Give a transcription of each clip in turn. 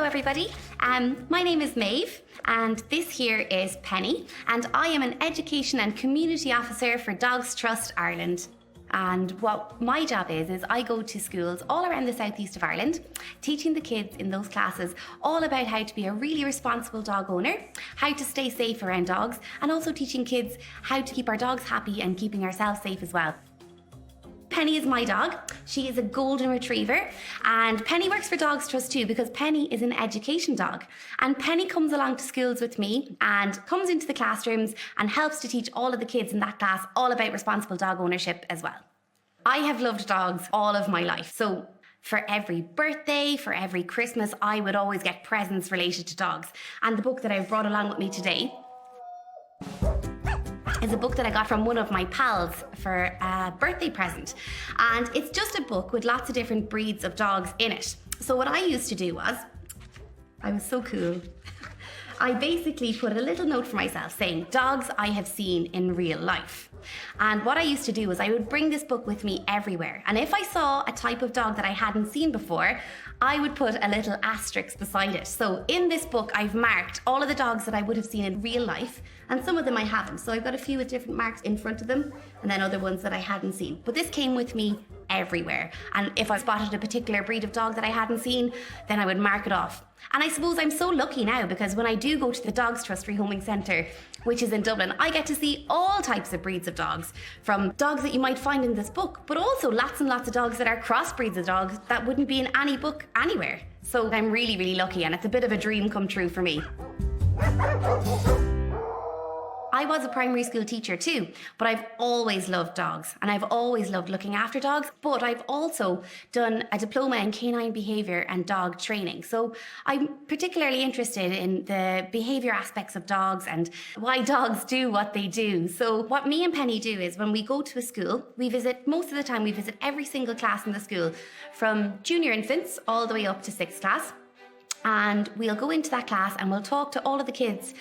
everybody. My name is Maeve and this here is Penny, and I am an Education and Community Officer for Dogs Trust Ireland. And what my job is I go to schools all around the southeast of Ireland, teaching the kids in those classes all about how to be a really responsible dog owner, how to stay safe around dogs, and also teaching kids how to keep our dogs happy and keeping ourselves safe as well. Penny is my dog. She is a golden retriever, and Penny works for Dogs Trust too because Penny is an education dog. And Penny comes along to schools with me and comes into the classrooms and helps to teach all of the kids in that class all about responsible dog ownership as well. I have loved dogs all of my life. So for every birthday, for every Christmas, I would always get presents related to dogs. And the book that I've brought along with me today is a book that I got from one of my pals for a birthday present. And it's just a book with lots of different breeds of dogs in it. So what I used to do was, I was so cool. I basically put a little note for myself saying, dogs I have seen in real life. And what I used to do was I would bring this book with me everywhere. And if I saw a type of dog that I hadn't seen before, I would put a little asterisk beside it. So in this book, I've marked all of the dogs that I would have seen in real life, and some of them I haven't. So I've got a few with different marks in front of them, and then other ones that I hadn't seen. But this came with me everywhere. And if I spotted a particular breed of dog that I hadn't seen, then I would mark it off. And I suppose I'm so lucky now because when I do go to the Dogs Trust Rehoming Centre, which is in Dublin, I get to see all types of breeds of dogs, from dogs that you might find in this book, but also lots and lots of dogs that are crossbreeds of dogs that wouldn't be in any book anywhere. So I'm really, really lucky, and it's a bit of a dream come true for me. I was a primary school teacher too, but I've always loved dogs and I've always loved looking after dogs, but I've also done a diploma in canine behaviour and dog training. So I'm particularly interested in the behaviour aspects of dogs and why dogs do what they do. So what me and Penny do is when we go to a school, most of the time we visit every single class in the school, from junior infants all the way up to 6th class. And we'll go into that class and we'll talk to all of the kids,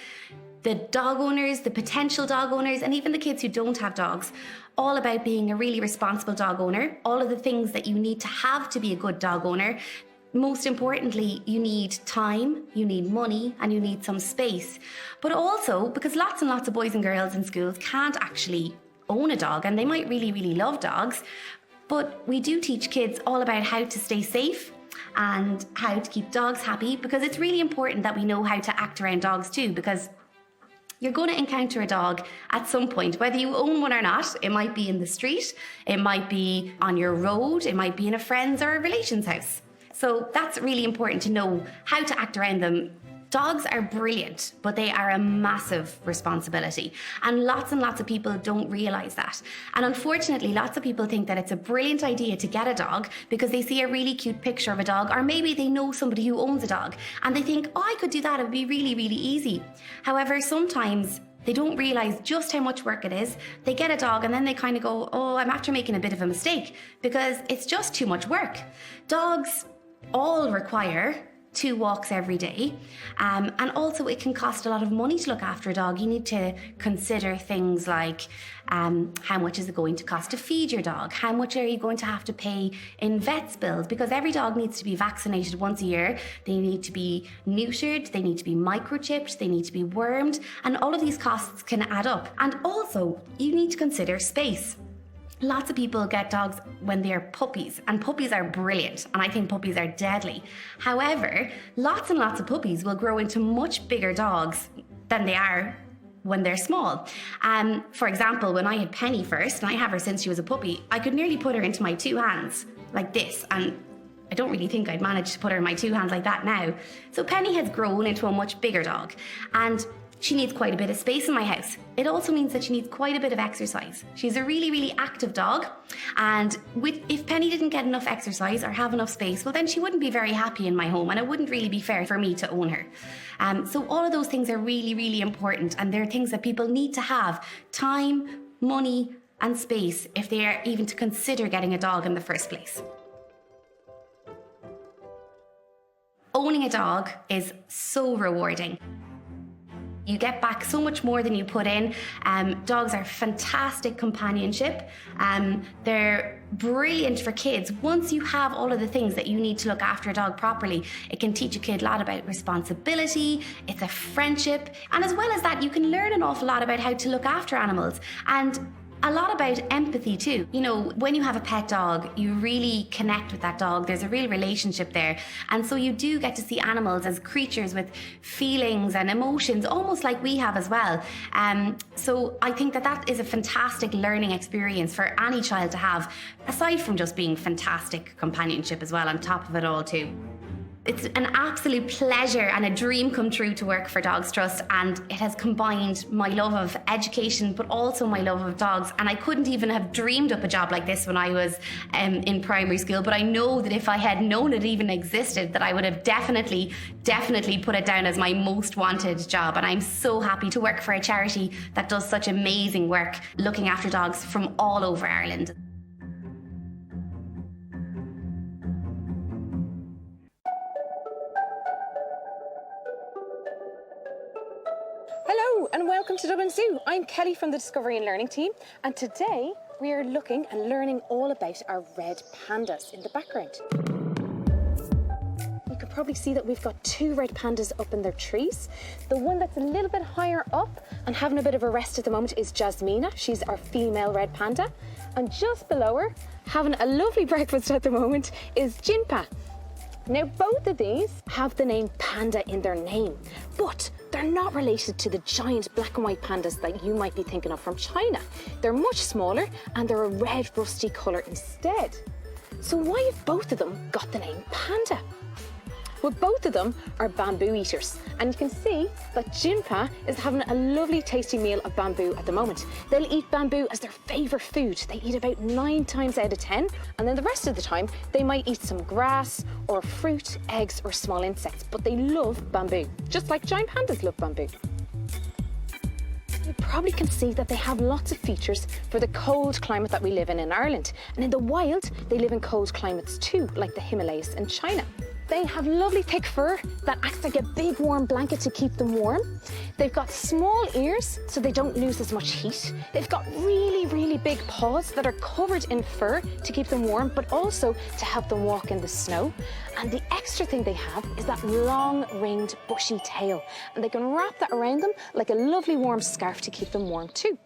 the dog owners, the potential dog owners, and even the kids who don't have dogs, all about being a really responsible dog owner, all of the things that you need to have to be a good dog owner. Most importantly, you need time, you need money, and you need some space. But also, because lots and lots of boys and girls in schools can't actually own a dog, and they might really, really love dogs, but we do teach kids all about how to stay safe and how to keep dogs happy, because it's really important that we know how to act around dogs too, because you're going to encounter a dog at some point, whether you own one or not. It might be in the street, it might be on your road, it might be in a friend's or a relation's house. So that's really important to know how to act around them. Dogs are brilliant, but they are a massive responsibility. And lots of people don't realise that. And unfortunately, lots of people think that it's a brilliant idea to get a dog because they see a really cute picture of a dog, or maybe they know somebody who owns a dog and they think, oh, I could do that, it would be really, really easy. However, sometimes they don't realise just how much work it is. They get a dog and then they kind of go, oh, I'm after making a bit of a mistake because it's just too much work. Dogs all require 2 walks every day, and also it can cost a lot of money to look after a dog. You need to consider things like how much is it going to cost to feed your dog, how much are you going to have to pay in vets bills, because every dog needs to be vaccinated once a year, they need to be neutered, they need to be microchipped, they need to be wormed, and all of these costs can add up. And also you need to consider space. Lots of people get dogs when they're puppies, and puppies are brilliant, and I think puppies are deadly. However, lots and lots of puppies will grow into much bigger dogs than they are when they're small. For example, when I had Penny first, and I have her since she was a puppy, I could nearly put her into my 2 hands like this, and I don't really think I'd manage to put her in my 2 hands like that now. So Penny has grown into a much bigger dog, and she needs quite a bit of space in my house. It also means that she needs quite a bit of exercise. She's a really, really active dog, and if Penny didn't get enough exercise or have enough space, well then she wouldn't be very happy in my home, and it wouldn't really be fair for me to own her. So all of those things are really, really important, and they're things that people need to have: time, money, and space if they are even to consider getting a dog in the first place. Owning a dog is so rewarding. You get back so much more than you put in. Dogs are fantastic companionship. They're brilliant for kids. Once you have all of the things that you need to look after a dog properly, it can teach a kid a lot about responsibility, it's a friendship, and as well as that, you can learn an awful lot about how to look after animals. And a lot about empathy too. You know, when you have a pet dog, you really connect with that dog. There's a real relationship there. And so you do get to see animals as creatures with feelings and emotions, almost like we have as well. So I think that is a fantastic learning experience for any child to have, aside from just being fantastic companionship as well on top of it all too. It's an absolute pleasure and a dream come true to work for Dogs Trust, and it has combined my love of education but also my love of dogs. And I couldn't even have dreamed up a job like this when I was in primary school, but I know that if I had known it even existed, that I would have definitely put it down as my most wanted job. And I'm so happy to work for a charity that does such amazing work looking after dogs from all over Ireland. Hello and welcome to Dublin Zoo. I'm Kelly from the Discovery and Learning team, and today we are looking and learning all about our red pandas in the background. You can probably see that we've got 2 red pandas up in their trees. The one that's a little bit higher up and having a bit of a rest at the moment is Jasmina. She's our female red panda. And just below her, having a lovely breakfast at the moment, is Jinpa. Now, both of these have the name panda in their name, but they're not related to the giant black and white pandas that you might be thinking of from China. They're much smaller and they're a red rusty colour instead. So why have both of them got the name panda? Well, both of them are bamboo eaters, and you can see that Jinpa is having a lovely tasty meal of bamboo at the moment. They'll eat bamboo as their favourite food. They eat about 9 times out of 10, and then the rest of the time they might eat some grass or fruit, eggs or small insects, but they love bamboo, just like giant pandas love bamboo. You probably can see that they have lots of features for the cold climate that we live in Ireland, and in the wild they live in cold climates too, like the Himalayas and China. They have lovely thick fur that acts like a big warm blanket to keep them warm. They've got small ears so they don't lose as much heat. They've got really big paws that are covered in fur to keep them warm, but also to help them walk in the snow. And the extra thing they have is that long ringed bushy tail, and they can wrap that around them like a lovely warm scarf to keep them warm too.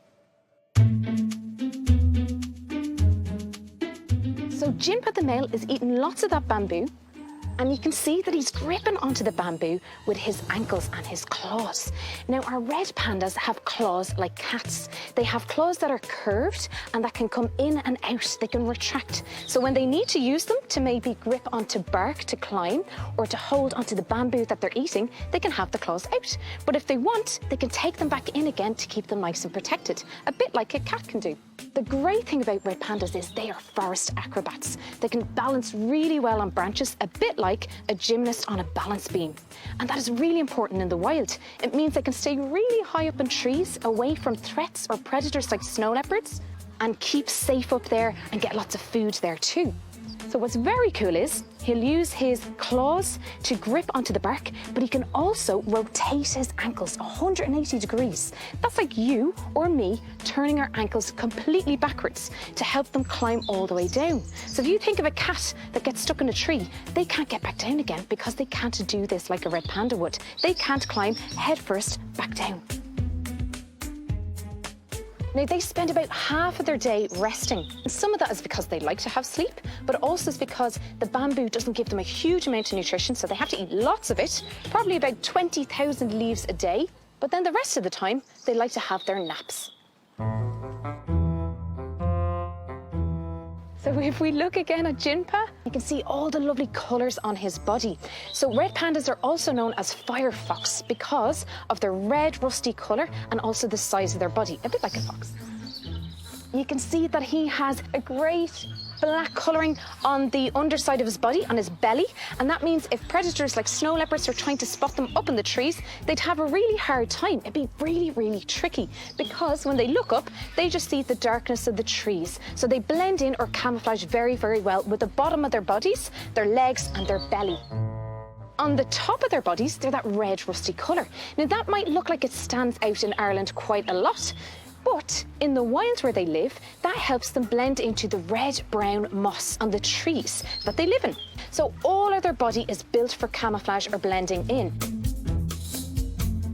So Jinpa the male is eating lots of that bamboo, and you can see that he's gripping onto the bamboo with his ankles and his claws. Now, our red pandas have claws like cats. They have claws that are curved and that can come in and out. They can retract. So when they need to use them to maybe grip onto bark to climb or to hold onto the bamboo that they're eating, they can have the claws out. But if they want, they can take them back in again to keep them nice and protected, a bit like a cat can do. The great thing about red pandas is they are forest acrobats. They can balance really well on branches, a bit like a gymnast on a balance beam. And that is really important in the wild. It means they can stay really high up in trees, away from threats or predators like snow leopards, and keep safe up there and get lots of food there too. So what's very cool is he'll use his claws to grip onto the bark, but he can also rotate his ankles 180 degrees. That's like you or me turning our ankles completely backwards to help them climb all the way down. So if you think of a cat that gets stuck in a tree, they can't get back down again because they can't do this like a red panda would. They can't climb head first back down. Now, they spend about half of their day resting. And some of that is because they like to have sleep, but also it's because the bamboo doesn't give them a huge amount of nutrition, so they have to eat lots of it, probably about 20,000 leaves a day. But then the rest of the time, they like to have their naps. So if we look again at Jinpa, you can see all the lovely colours on his body. So red pandas are also known as fire fox because of their red rusty colour and also the size of their body, a bit like a fox. You can see that he has a great black colouring on the underside of his body, on his belly, and that means if predators like snow leopards are trying to spot them up in the trees, they'd have a really hard time. It'd be really tricky because when they look up, they just see the darkness of the trees. So they blend in or camouflage very well with the bottom of their bodies, their legs and their belly. On the top of their bodies, they're that red rusty colour. Now that might look like it stands out in Ireland quite a lot, but in the wild where they live, that helps them blend into the red-brown moss on the trees that they live in. So all of their body is built for camouflage or blending in.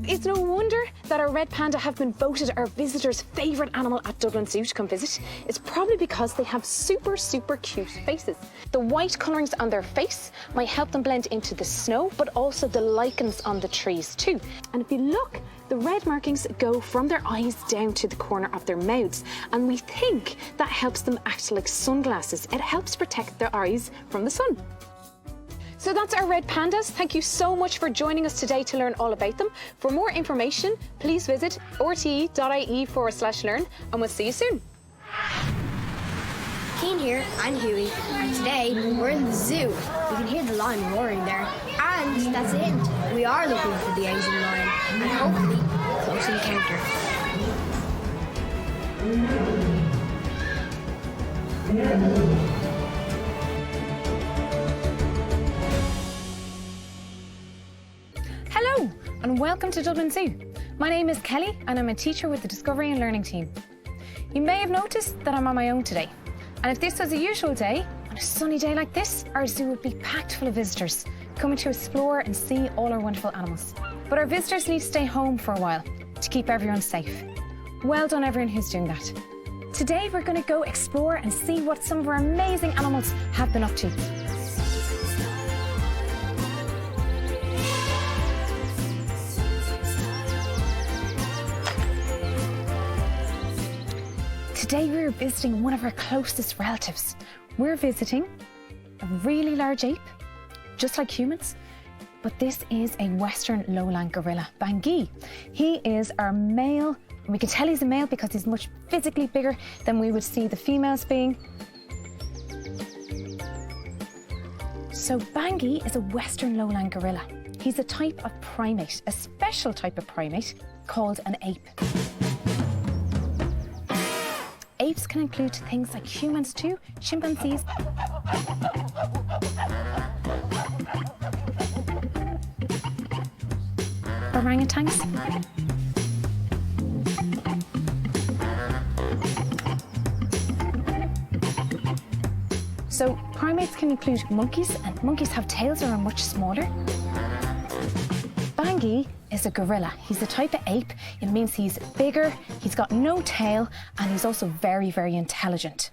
It's no wonder that our red panda have been voted our visitors' favourite animal at Dublin Zoo to come visit. It's probably because they have super, super cute faces. The white colourings on their face might help them blend into the snow, but also the lichens on the trees too. And if you look, the red markings go from their eyes down to the corner of their mouths. And we think that helps them act like sunglasses. It helps protect their eyes from the sun. So that's our red pandas. Thank you so much for joining us today to learn all about them. For more information, please visit rte.ie/learn, and we'll see you soon. Keen here, and Huey, and today we're in the zoo. We can hear the lion roaring there, and that's it. We are looking for the Asian lion, and hopefully a close encounter. Hello and welcome to Dublin Zoo. My name is Kelly and I'm a teacher with the Discovery and Learning team. You may have noticed that I'm on my own today. And if this was a usual day, on a sunny day like this, our zoo would be packed full of visitors coming to explore and see all our wonderful animals. But our visitors need to stay home for a while to keep everyone safe. Well done everyone who's doing that. Today we're going to go explore and see what some of our amazing animals have been up to. Today we're visiting one of our closest relatives. We're visiting a really large ape, just like humans, but this is a Western lowland gorilla, Bangui. He is our male, and we can tell he's a male because he's much physically bigger than we would see the females being. So Bangui is a Western lowland gorilla. He's a type of primate, a special type of primate called an ape. Apes can include things like humans too, chimpanzees, orangutans, so primates can include monkeys, and monkeys have tails that are much smaller. Bangui is a gorilla. He's a type of ape. It means he's bigger, he's got no tail, and he's also very, very intelligent.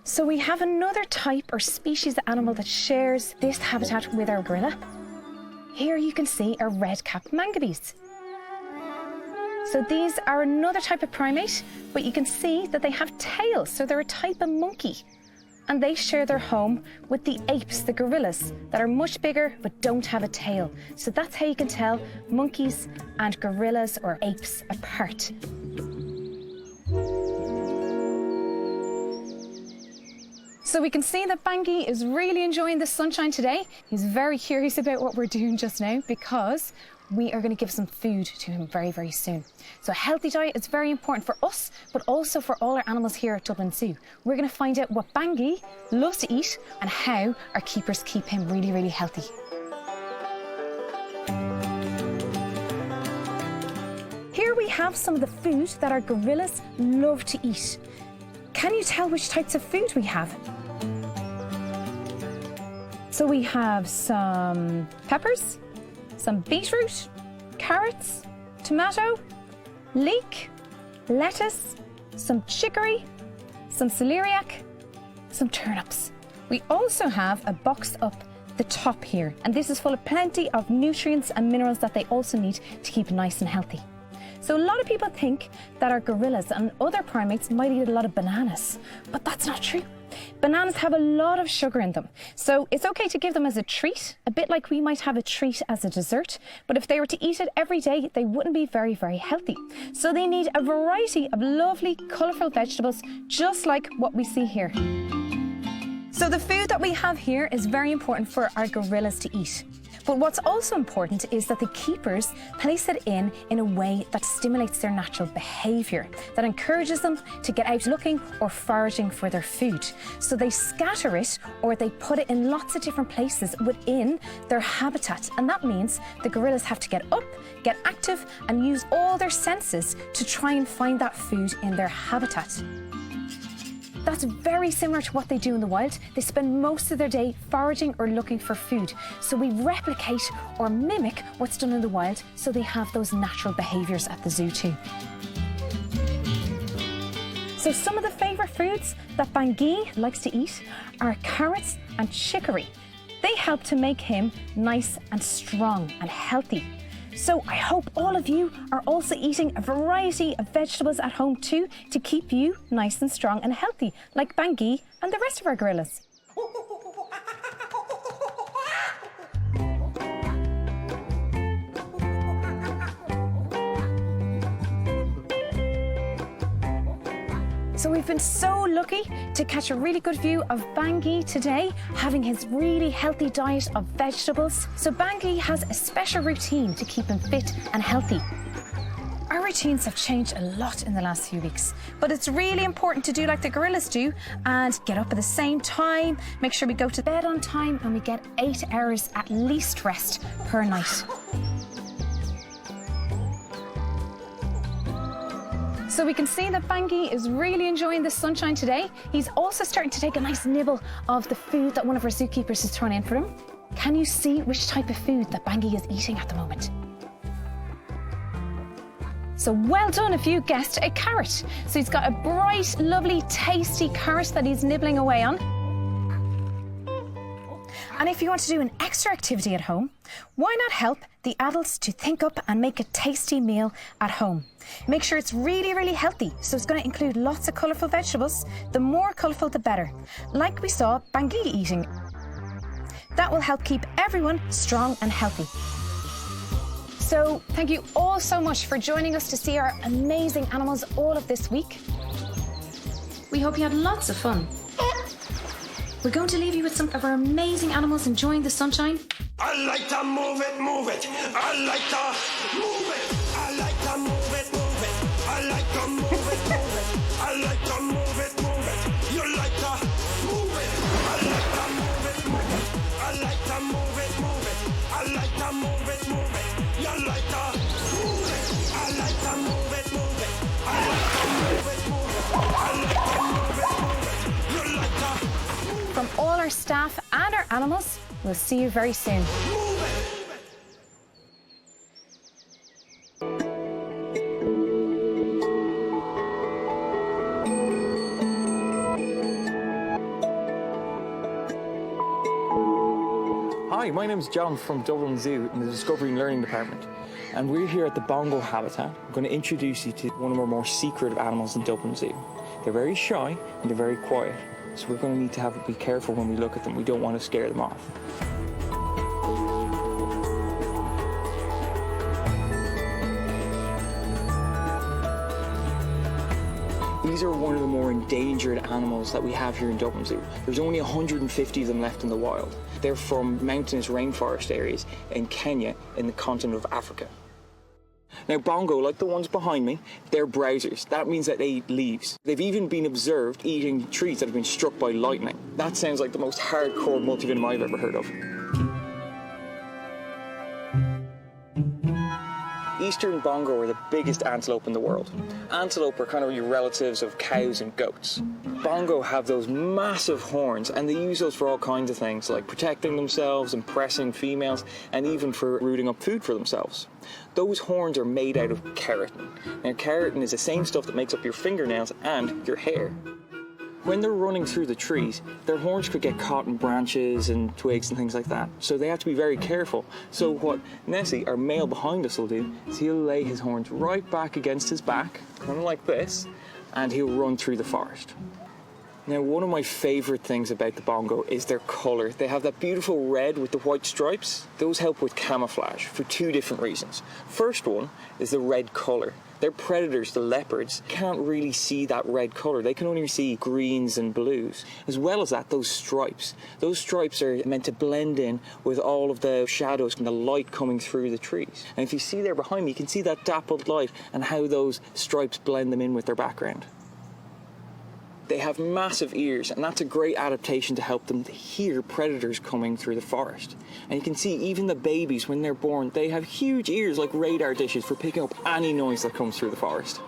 So we have another type or species of animal that shares this habitat with our gorilla. Here you can see a red-capped mangabeys. So these are another type of primate, but you can see that they have tails, so they're a type of monkey. And they share their home with the apes, the gorillas, that are much bigger but don't have a tail. So that's how you can tell monkeys and gorillas or apes apart. So we can see that Bangui is really enjoying the sunshine today. He's very curious about what we're doing just now because we are going to give some food to him very, very soon. So a healthy diet is very important for us, but also for all our animals here at Dublin Zoo. We're going to find out what Bangui loves to eat and how our keepers keep him really, really healthy. Here we have some of the food that our gorillas love to eat. Can you tell which types of food we have? So we have some peppers, some beetroot, carrots, tomato, leek, lettuce, some chicory, some celeriac, some turnips. We also have a box up the top here, and this is full of plenty of nutrients and minerals that they also need to keep nice and healthy. So a lot of people think that our gorillas and other primates might eat a lot of bananas, but that's not true. Bananas have a lot of sugar in them, so it's okay to give them as a treat, a bit like we might have a treat as a dessert, but if they were to eat it every day, they wouldn't be very, very healthy. So they need a variety of lovely, colourful vegetables, just like what we see here. So the food that we have here is very important for our gorillas to eat. But what's also important is that the keepers place it in a way that stimulates their natural behaviour, that encourages them to get out looking or foraging for their food. So they scatter it or they put it in lots of different places within their habitat. And that means the gorillas have to get up, get active and use all their senses to try and find that food in their habitat. That's very similar to what they do in the wild. They spend most of their day foraging or looking for food. So we replicate or mimic what's done in the wild so they have those natural behaviours at the zoo too. So some of the favourite foods that Bangui likes to eat are carrots and chicory. They help to make him nice and strong and healthy. So I hope all of you are also eating a variety of vegetables at home too to keep you nice and strong and healthy, like Bangui and the rest of our gorillas. So we've been so lucky to catch a really good view of Bangui today, having his really healthy diet of vegetables. So Bangui has a special routine to keep him fit and healthy. Our routines have changed a lot in the last few weeks, but it's really important to do like the gorillas do and get up at the same time, make sure we go to bed on time and we get 8 hours at least rest per night. So we can see that Bangui is really enjoying the sunshine today. He's also starting to take a nice nibble of the food that one of our zookeepers has thrown in for him. Can you see which type of food that Bangui is eating at the moment? So well done if you guessed a carrot. So he's got a bright, lovely, tasty carrot that he's nibbling away on. And if you want to do an extra activity at home, why not help the adults to think up and make a tasty meal at home? Make sure it's really, really healthy. So it's going to include lots of colourful vegetables. The more colourful, the better. Like we saw Bangui eating. That will help keep everyone strong and healthy. So thank you all so much for joining us to see our amazing animals all of this week. We hope you had lots of fun. We're going to leave you with some of our amazing animals enjoying the sunshine. I like to move it, move it. I like to move it. I like to move it, move it. I like to move it, move it. I like to move it, move it. You like to move it. I like to move it, move it. I like to move it, move it. I like to move it, move it. You like to move it. I like to move it, move it. I like to move it, move it. I like to move it, move it. You like to. From all our staff and our animals, we'll see you very soon. Hi, my name is John from Dublin Zoo in the Discovery and Learning Department, and we're here at the Bongo habitat. I'm going to introduce you to one of our more secretive animals in Dublin Zoo. They're very shy and they're very quiet, so we're going to need to be careful when we look at them. We don't want to scare them off. These are one of the more endangered animals that we have here in Dublin Zoo. There's only 150 of them left in the wild. They're from mountainous rainforest areas in Kenya in the continent of Africa. Now Bongo, like the ones behind me, they're browsers. That means that they eat leaves. They've even been observed eating trees that have been struck by lightning. That sounds like the most hardcore multivenom I've ever heard of. Eastern bongo are the biggest antelope in the world. Antelope are kind of your relatives of cows and goats. Bongo have those massive horns, and they use those for all kinds of things, like protecting themselves, impressing females, and even for rooting up food for themselves. Those horns are made out of keratin. Now, keratin is the same stuff that makes up your fingernails and your hair. When they're running through the trees, their horns could get caught in branches and twigs and things like that. So they have to be very careful. So what Nessie, our male behind us, will do is he'll lay his horns right back against his back, kind of like this, and he'll run through the forest. Now, one of my favourite things about the bongo is their colour. They have that beautiful red with the white stripes. Those help with camouflage for two different reasons. First one is the red colour. Their predators, the leopards, can't really see that red colour. They can only see greens and blues. As well as that, those stripes. Those stripes are meant to blend in with all of the shadows and the light coming through the trees. And if you see there behind me, you can see that dappled light and how those stripes blend them in with their background. They have massive ears, and that's a great adaptation to help them hear predators coming through the forest. And you can see even the babies, when they're born, they have huge ears like radar dishes for picking up any noise that comes through the forest.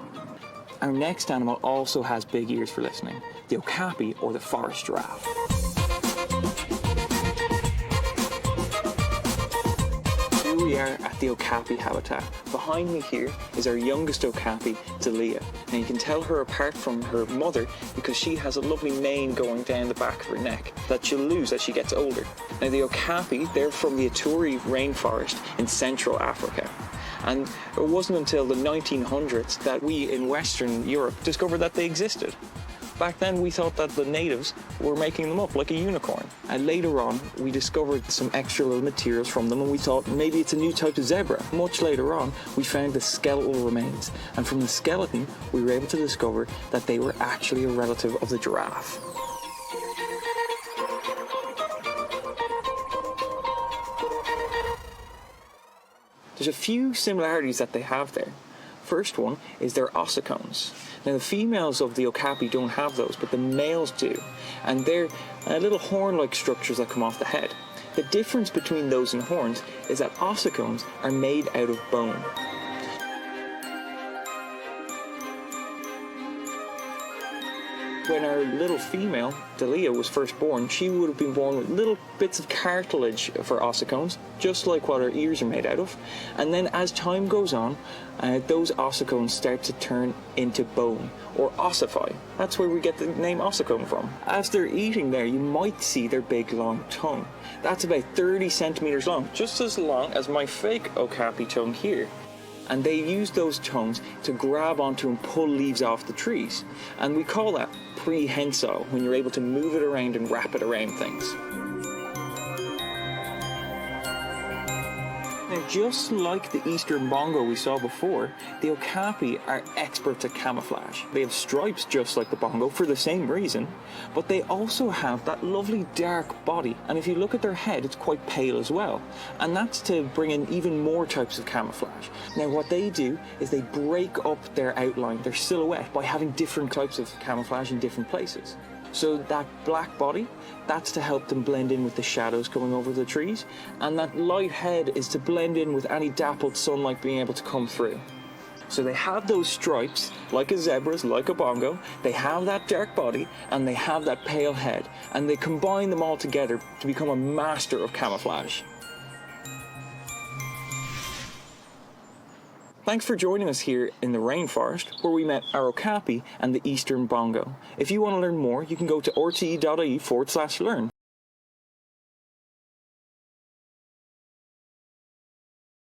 Our next animal also has big ears for listening, the okapi, or the forest giraffe. Here we are at the okapi habitat. Behind me here is our youngest okapi, Delia. And you can tell her apart from her mother because she has a lovely mane going down the back of her neck that she'll lose as she gets older. Now the okapi, they're from the Ituri rainforest in Central Africa. And it wasn't until the 1900s that we in Western Europe discovered that they existed. Back then we thought that the natives were making them up like a unicorn. And later on we discovered some extra little materials from them and we thought maybe it's a new type of zebra. Much later on we found the skeletal remains, and from the skeleton we were able to discover that they were actually a relative of the giraffe. There's a few similarities that they have there. First one is their ossicones. Now the females of the okapi don't have those, but the males do. And they're little horn-like structures that come off the head. The difference between those and horns is that ossicones are made out of bone. When our little female, Delia, was first born, she would have been born with little bits of cartilage for ossicones, just like what her ears are made out of. And then as time goes on, those ossicones start to turn into bone, or ossify. That's where we get the name ossicone from. As they're eating there, you might see their big long tongue. That's about 30 centimeters long, just as long as my fake okapi tongue here. And they use those tongues to grab onto and pull leaves off the trees. And we call that prehensile, when you're able to move it around and wrap it around things. Now, just like the eastern bongo we saw before, the okapi are experts at camouflage. They have stripes just like the bongo for the same reason, but they also have that lovely dark body. And if you look at their head, it's quite pale as well. And that's to bring in even more types of camouflage. Now, what they do is they break up their outline, their silhouette, by having different types of camouflage in different places. So that black body, that's to help them blend in with the shadows coming over the trees, and that light head is to blend in with any dappled sunlight being able to come through. So they have those stripes, like a zebra's, like a bongo, they have that dark body, and they have that pale head, and they combine them all together to become a master of camouflage. Thanks for joining us here in the rainforest, where we met our okapi and the eastern bongo. If you want to learn more, you can go to rte.ie/learn.